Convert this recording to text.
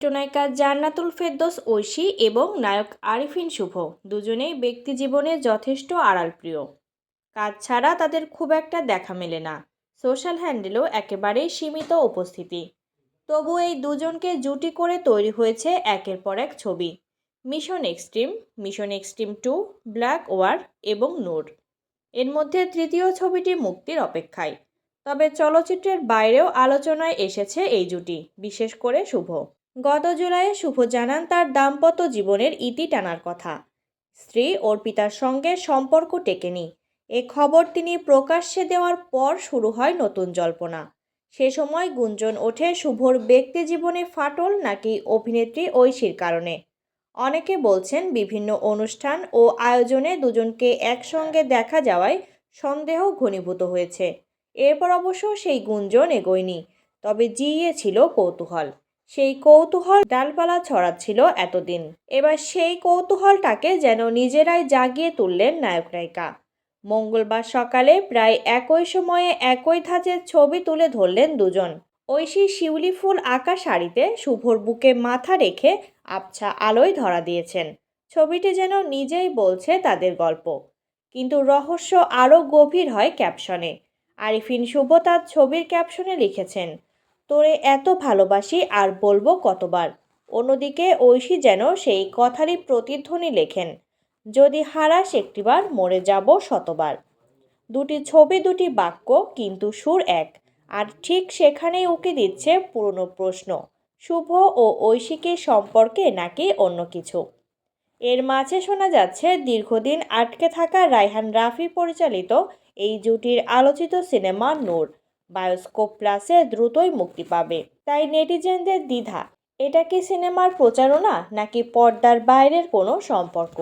চিত্রনায়িকা জান্নাতুল ফেরদৌস ঐশী এবং নায়ক আরিফিন শুভ দুজনেই ব্যক্তিজীবনে যথেষ্ট আড়ালপ্রিয়। কাজ ছাড়া তাদের খুব একটা দেখা মেলে না, সোশ্যাল হ্যান্ডেলেও একেবারেই সীমিত উপস্থিতি। তবু এই দুজনকে জুটি করে তৈরি হয়েছে একের পর এক ছবি। Mission Extreme, Mission Extreme 2, Black War এবং নূর। এর মধ্যে তৃতীয় ছবিটি মুক্তির অপেক্ষায়। তবে চলচ্চিত্রের বাইরেও আলোচনায় এসেছে এই জুটি, বিশেষ করে শুভ। গত জুলাইয়ে শুভ জানান তার দাম্পত্য জীবনের ইতি টানার কথা। স্ত্রী অর্পিতার সঙ্গে সম্পর্ক টেকেনি। এ খবর তিনি প্রকাশ্যে দেওয়ার পর শুরু হয় নতুন জল্পনা। সে সময় গুঞ্জন ওঠে শুভর ব্যক্তিজীবনে ফাটল নাকি অভিনেত্রী ঐশীর কারণে। অনেকে বলছেন বিভিন্ন অনুষ্ঠান ও আয়োজনে দুজনকে একসঙ্গে দেখা যাওয়ায় সন্দেহ ঘনীভূত হয়েছে। এরপর অবশ্য সেই গুঞ্জন এগোয়নি, তবে জিইয়েছিল কৌতূহল। সেই কৌতূহল ডালপালা ছড়াচ্ছিল এতদিন। এবার সেই কৌতূহলটাকে যেন নিজেরাই জাগিয়ে তুললেন নায়ক নায়িকা। মঙ্গলবার সকালে প্রায় একই সময়ে একই ধাঁচের ছবি তুলে ধরলেন দুজন। ঐশী শিউলি ফুল আঁকা শাড়িতে শুভর বুকে মাথা রেখে আবছা আলোয় ধরা দিয়েছেন। ছবিটি যেন নিজেই বলছে তাদের গল্প। কিন্তু রহস্য আরও গভীর হয় ক্যাপশনে। আরিফিন শুভ তার ছবির ক্যাপশনে লিখেছেন, তোরে এত ভালোবাসি আর বলবো কতবার। অন্যদিকে ঐশী যেন সেই কথারই প্রতিধ্বনি লেখেন, যদি হারাস একটিবার মরে যাব শতবার। দুটি ছবি দুটি বাক্য, কিন্তু সুর এক। আর ঠিক সেখানেই উকি দিচ্ছে পুরনো প্রশ্ন, শুভ ও ঐশীকে সম্পর্কে নাকি অন্য কিছু। এর মাঝে শোনা যাচ্ছে দীর্ঘদিন আটকে থাকা রায়হান রাফি পরিচালিত এই জুটির আলোচিত সিনেমা নূর বায়োস্কোপ প্লাসে দ্রুতই মুক্তি পাবে। তাই নেটিজেনদের দ্বিধা, এটা কি সিনেমার প্রচারণা নাকি পর্দার বাইরের কোনো সম্পর্ক।